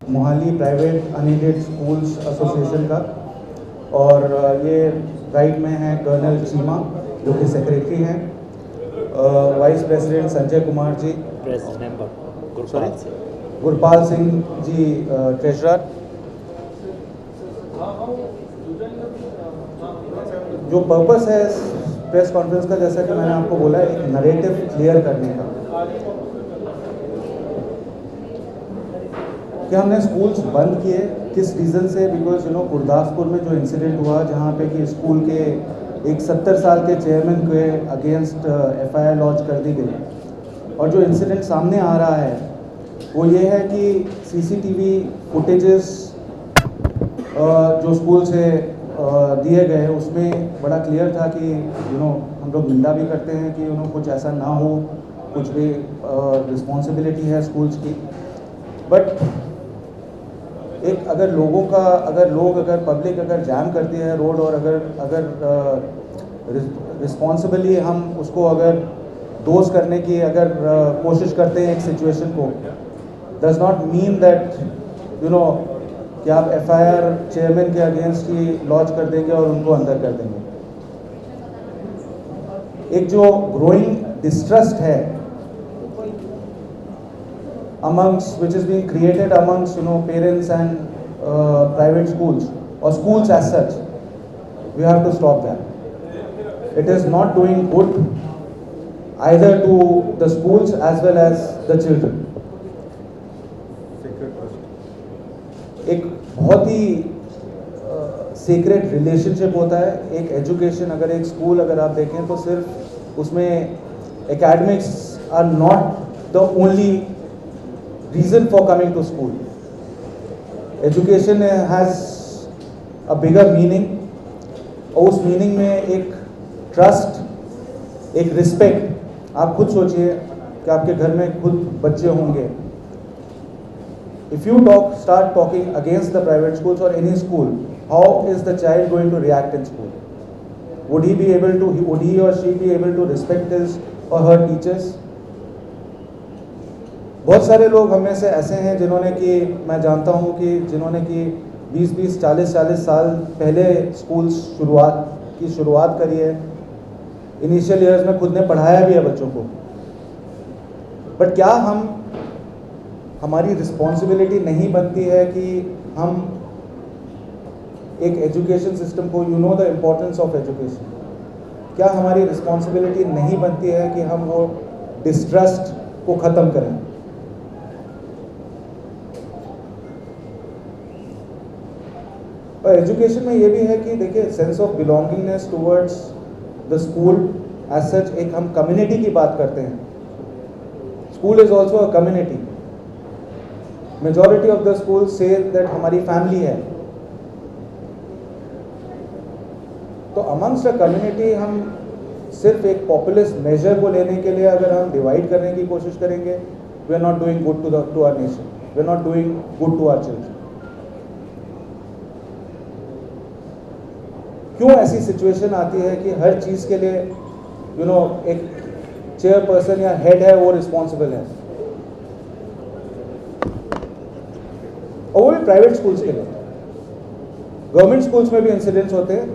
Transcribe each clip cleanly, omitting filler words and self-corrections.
Mohali private unaided schools association का, और ये राइट में है कर्नल चीमा जो कि सेक्रेटरी हैं, vice president Sanjay Kumar ji, Gurpal Singh ji treasurer. जो पर्पस है प्रेस कॉन्फ्रेंस का, जैसा कि मैंने आपको बोला, एक नरेटिव क्लियर करने का कि हमने स्कूल्स बंद किए किस रीज़न से। बिकॉज गुरदासपुर में जो इंसिडेंट हुआ जहाँ पे कि स्कूल के एक 70 साल के चेयरमैन के अगेंस्ट FIR लॉन्च कर दी गई, और जो इंसिडेंट सामने आ रहा है वो ये है कि CCTV फुटेजेस जो स्कूल से दिए गए उसमें बड़ा क्लियर था कि हम लोग निंदा भी करते हैं कि कुछ ऐसा ना हो, कुछ भी रिस्पॉन्सिबिलिटी है स्कूल्स की। बट एक अगर पब्लिक अगर जैम करती है रोड, और अगर रिस्पॉन्सिबली हम उसको अगर दोष करने की कोशिश करते हैं एक सिचुएशन को, डज नॉट मीन दैट कि आप FIR चेयरमैन के अगेंस्ट ही लॉन्च कर देंगे और उनको अंदर कर देंगे। एक जो ग्रोइंग डिस्ट्रस्ट है amongst which is being created amongst parents and private schools or schools as such, we have to stop that. It is not doing good either to the schools as well as the children. एक बहुत ही secret relationship होता है एक education. अगर एक school अगर आप देखें तो सिर्फ उसमें academics are not the only reason for coming to school. Education has a bigger meaning, और उस मीनिंग में एक ट्रस्ट, एक रिस्पेक्ट। आप खुद सोचिए कि आपके घर में खुद बच्चे होंगे, if you start talking against the private schools or any school, how is the child going to react in school? Would he or she be able to respect his or her teachers? बहुत सारे लोग हमें से ऐसे हैं जिन्होंने कि मैं जानता हूँ कि जिन्होंने कि 20-20, 40-40 साल पहले स्कूल शुरुआत करी है। इनिशियल ईयर्स में खुद ने पढ़ाया भी है बच्चों को। बट क्या हमारी रिस्पॉन्सिबिलिटी नहीं बनती है कि हम एक एजुकेशन सिस्टम को, द इम्पोर्टेंस ऑफ एजुकेशन, क्या हमारी रिस्पॉन्सिबिलिटी नहीं बनती है कि हम वो डिस्ट्रस्ट को ख़त्म करें? और एजुकेशन में ये भी है कि देखिए, sense of belongingness towards the school as such, एक हम कम्युनिटी की बात करते हैं। School is also a community. Majority of the school से दैट हमारी फैमिली है। तो अमंगस्ट अ कम्युनिटी हम सिर्फ एक पॉपुलिस्ट मेजर को लेने के लिए अगर हम डिवाइड करने की कोशिश करेंगे, we are not doing good to our nation, we are not doing good to our children. क्यों ऐसी सिचुएशन आती है कि हर चीज़ के लिए एक चेयरपर्सन या हेड है वो रिस्पॉन्सिबल है, और वो भी प्राइवेट स्कूल्स के लिए। गवर्नमेंट स्कूल्स में भी इंसिडेंट्स होते हैं।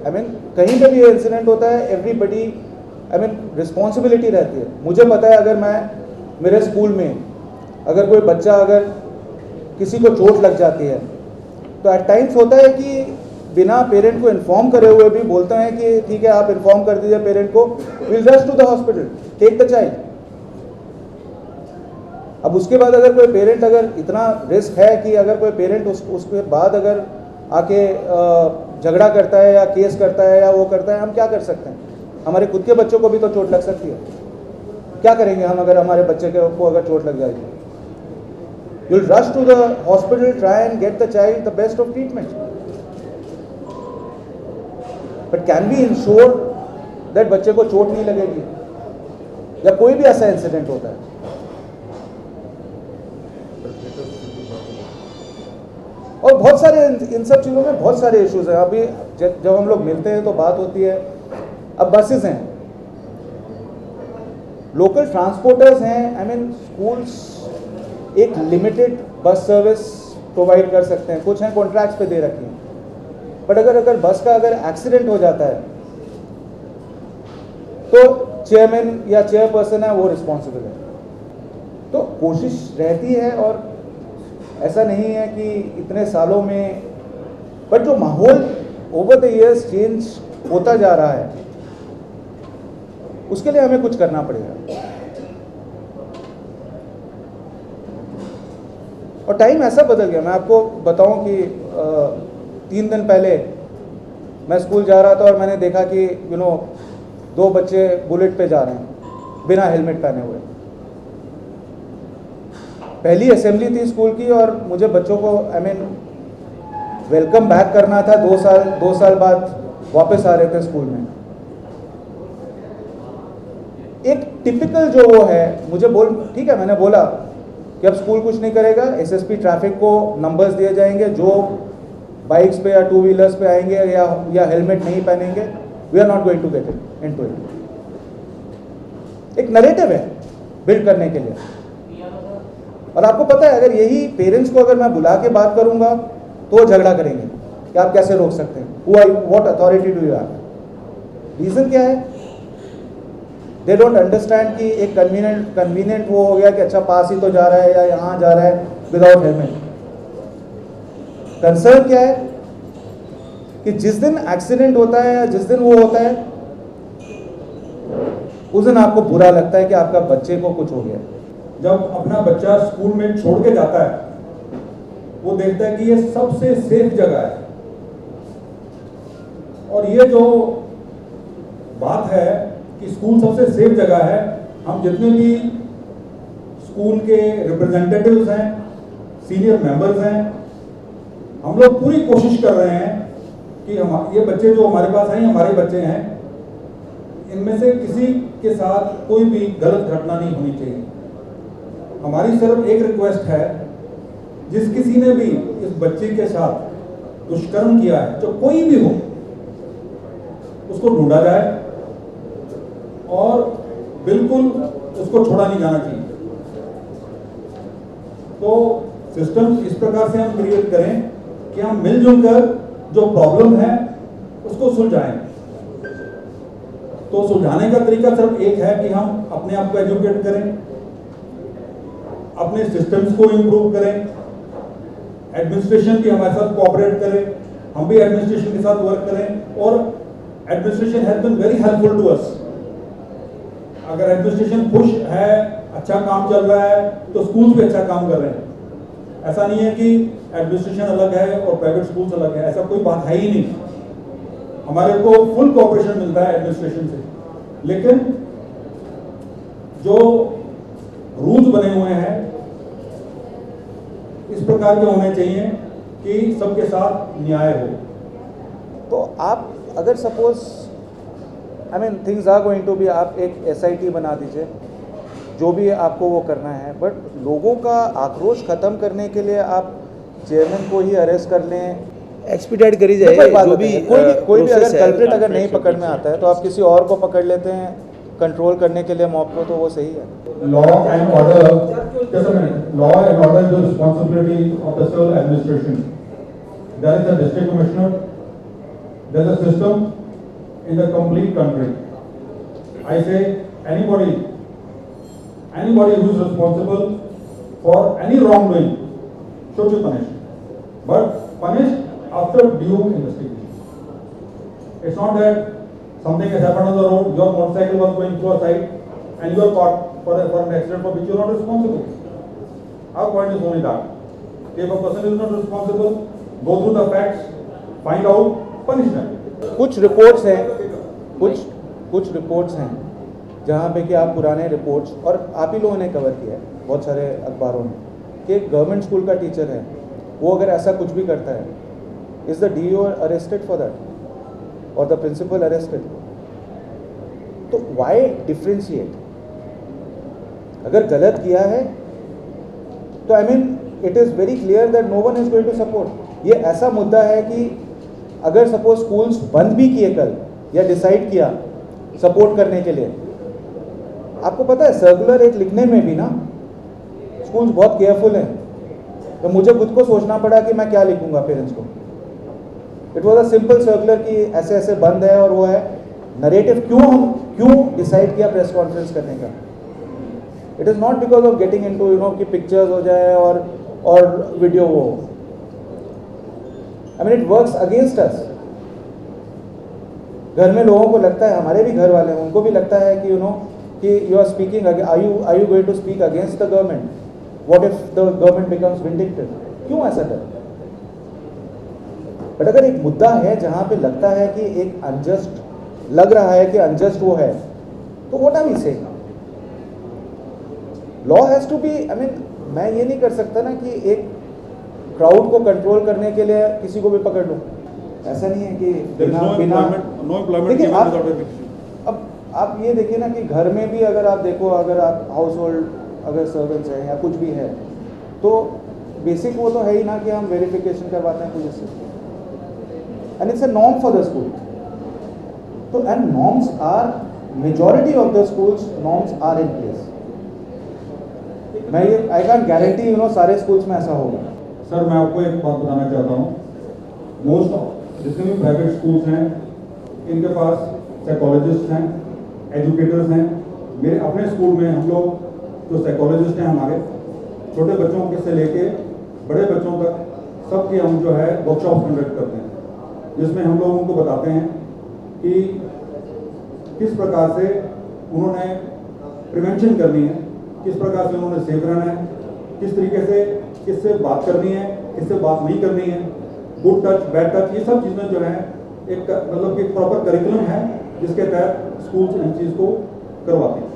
कहीं पे भी ये इंसिडेंट होता है, एवरीबडी रिस्पॉन्सिबिलिटी रहती है। मुझे पता है, अगर मैं मेरे स्कूल में अगर कोई बच्चा अगर किसी को चोट लग जाती है तो एट टाइम्स होता है कि बिना पेरेंट को इन्फॉर्म करे हुए भी बोलते हैं कि ठीक है, आप इन्फॉर्म कर दीजिए पेरेंट को, will rush to the hospital, take the child. अब उसके बाद अगर कोई पेरेंट, अगर इतना रिस्क है कि अगर कोई पेरेंट उसके बाद अगर आके झगड़ा करता है या केस करता है या वो करता है, हम क्या कर सकते हैं? हमारे खुद के बच्चों को भी तो चोट लग सकती है। क्या करेंगे हम अगर हमारे बच्चे को अगर चोट लग जाएगी? You will rush to the hospital, try and get the child the best of treatment. But can we ensure that बच्चे को चोट नहीं लगेगी? या कोई भी ऐसा इंसिडेंट होता है? और बहुत सारे इन सब चीज़ों में बहुत सारे इश्यूज हैं। अभी जब हम लोग मिलते हैं तो बात होती है, अब बसेस हैं, लोकल ट्रांसपोर्टर्स हैं, स्कूल्स एक लिमिटेड बस सर्विस प्रोवाइड कर सकते हैं, कुछ हैं कॉन्ट्रैक्ट्स पे दे रखे हैं। बट अगर बस का अगर एक्सीडेंट हो जाता है तो चेयरमैन या चेयरपर्सन है वो रिस्पॉन्सिबल है। तो कोशिश रहती है, और ऐसा नहीं है कि इतने सालों में, बट जो माहौल ओवर द ईयर्स चेंज होता जा रहा है उसके लिए हमें कुछ करना पड़ेगा। और टाइम ऐसा बदल गया, मैं आपको बताऊं कि 3 दिन पहले मैं स्कूल जा रहा था और मैंने देखा कि 2 बच्चे बुलेट पे जा रहे हैं बिना हेलमेट पहने हुए। पहली असेंबली थी स्कूल की और मुझे बच्चों को वेलकम बैक करना था। 2 साल बाद वापस आ रहे थे स्कूल में। एक टिपिकल जो वो है, मुझे ठीक है, मैंने बोला कि अब स्कूल कुछ नहीं करेगा, एसएसपी ट्रैफिक को नंबर्स दिए जाएंगे, जो बाइक्स पे या 2 व्हीलर्स पे आएंगे या हेलमेट नहीं पहनेंगे, we are not going to get into it. एक नरेटिव है बिल्ड करने के लिए। और आपको पता है, अगर यही पेरेंट्स को अगर मैं बुला के बात करूंगा तो वो झगड़ा करेंगे कि आप कैसे रोक सकते हैं, what authority do you have. Reason क्या है? दे डोंट अंडरस्टैंड कि एक कन्वीनियंट वो हो गया कि अच्छा पास ही तो जा रहा है या यहाँ जा रहा है विदाउट हेलमेट। कंसर्न क्या है कि जिस दिन एक्सीडेंट होता है या जिस दिन वो होता है उस दिन आपको बुरा लगता है कि आपका बच्चे को कुछ हो गया। जब अपना बच्चा स्कूल में छोड़ के जाता है, वो देखता है कि ये सबसे सेफ जगह है। और ये जो बात है कि स्कूल सबसे सेफ जगह है, हम जितने भी स्कूल के रिप्रेजेंटेटिव्स हैं, सीनियर मेंबर्स हैं, हम लोग पूरी कोशिश कर रहे हैं कि ये बच्चे जो हमारे पास हैं, हमारे बच्चे हैं, इनमें से किसी के साथ कोई भी गलत घटना नहीं होनी चाहिए। हमारी सिर्फ एक रिक्वेस्ट है, जिस किसी ने भी इस बच्चे के साथ दुष्कर्म किया है, जो कोई भी हो, उसको ढूंढा जाए और बिल्कुल उसको छोड़ा नहीं जाना चाहिए। तो सिस्टम इस प्रकार से हम क्रिएट करें कि हम मिलजुल कर जो प्रॉब्लम है उसको सुलझाएं। तो सुलझाने का तरीका सिर्फ एक है कि हम अपने आप को एजुकेट करें, अपने सिस्टम्स को इंप्रूव करें, एडमिनिस्ट्रेशन भी हमारे साथ कोऑपरेट करे, हम भी एडमिनिस्ट्रेशन के साथ वर्क करें। और administration has been very helpful to us. अगर एडमिनिस्ट्रेशन खुश है, अच्छा काम चल रहा है, तो स्कूल्स भी अच्छा काम कर रहे हैं। ऐसा नहीं है कि एडमिनिस्ट्रेशन अलग है और प्राइवेट स्कूल्स अलग है, ऐसा कोई बात है ही नहीं। हमारे को फुल कोऑपरेशन मिलता है एडमिनिस्ट्रेशन से। लेकिन जो रूल्स बने हुए हैं इस प्रकार के होने चाहिए कि सबके साथ न्याय हो। तो आप अगर suppose things are going to be, आप एक SIT बना दीजिए, जो भी आपको वो करना है, बट लोगों का आक्रोश खत्म करने के लिए आप चेयरमैन को ही अरेस्ट कर लें, एक्सपीडिएट करी जाए। जो भी कोई भी अगर कल्प्रिट अगर नहीं पकड़ में आता है तो आप किसी और को पकड़ लेते हैं कंट्रोल करने के लिए मॉब को, तो वो सही है। Law and order, just a minute. Law and order is the responsibility of the civil administration. There is a district commissioner. There is a system in the complete country. I say anybody who is responsible for any wrongdoing should be punished, but punished after due investigation. It's not that something has happened on the road, your motorcycle was going through a side, and you are caught for an accident for which you are not responsible. Our point is only that. If a person is not responsible, go through the facts, find out, punish them. कुछ reports हैं जहाँ पे कि आप पुराने reports, और आप ही लोगों ने कवर किया है बहुत सारे अखबारों में, कि गवर्नमेंट स्कूल का टीचर है, वो अगर ऐसा कुछ भी करता है, is the DO arrested for that और द प्रिंसिपल अरेस्टेड? तो व्हाई डिफ्रेंशिएट? अगर गलत किया है तो it is very clear that no one is going to support. ये ऐसा मुद्दा है कि अगर सपोज स्कूल्स बंद भी किए कल या डिसाइड किया सपोर्ट करने के लिए, आपको पता है सर्कुलर एक लिखने में भी ना स्कूल्स बहुत केयरफुल हैं तो मुझे खुद को सोचना पड़ा कि मैं क्या लिखूंगा पेरेंट्स को। It was a simple circular कि ऐसे ऐसे बंद है और वो है। नरेटिव क्यों डिसाइड किया प्रेस कॉन्फ्रेंस करने का? It is not because of getting into you know कि पिक्चर्स हो जाए और वीडियो वो। I mean it works against us. घर में लोगों को लगता है, हमारे भी घर वाले हैं, उनको भी लगता है कि यू नो कि you are speaking, are you going to speak against the government? What if the government becomes vindictive? क्यों ऐसा कर? बट अगर एक मुद्दा है जहां पे लगता है कि एक अनजस्ट लग रहा है कि अनजस्ट वो है, तो what are we saying? Law has to be, I mean मैं ये नहीं कर सकता ना कि एक क्राउड को कंट्रोल करने के लिए किसी को भी पकड़ लूं। ऐसा नहीं है कि देखिए अब आप ये देखिए ना कि घर में भी अगर आप देखो, अगर आप हाउस होल्ड अगर सर्वेंट्स हैं या कुछ भी है, तो बेसिक वो तो है ही ना कि हम वेरिफिकेशन करवाते हैं पुलिस से, and it's a norm for the school. तो and norms are, majority of the schools norms are in place. मैं ये I can guarantee you know सारे स्कूल्स में ऐसा होगा। सर मैं आपको एक बात बताना चाहता हूँ, मोस्ट जितने भी प्राइवेट स्कूल्स हैं इनके पास साइकोलॉजिस्ट हैं, एजुकेटर्स हैं। मेरे अपने स्कूल में हम लोग जो साइकोलॉजिस्ट हैं, हमारे छोटे बच्चों के से लेके बड़े बच्चों तक सबके हम जो है वर्कशॉप कंडक्ट करते हैं, जिसमें हम लोग उनको बताते हैं कि किस प्रकार से उन्होंने प्रिवेंशन करनी है, किस प्रकार से उन्होंने सेफ रहना है, किस तरीके से किससे बात करनी है, किससे बात नहीं करनी है, गुड टच बैड टच, ये सब चीज़ें जो है एक मतलब कि प्रॉपर करिकुलम है जिसके तहत स्कूल्स इन चीज़ को करवाते हैं।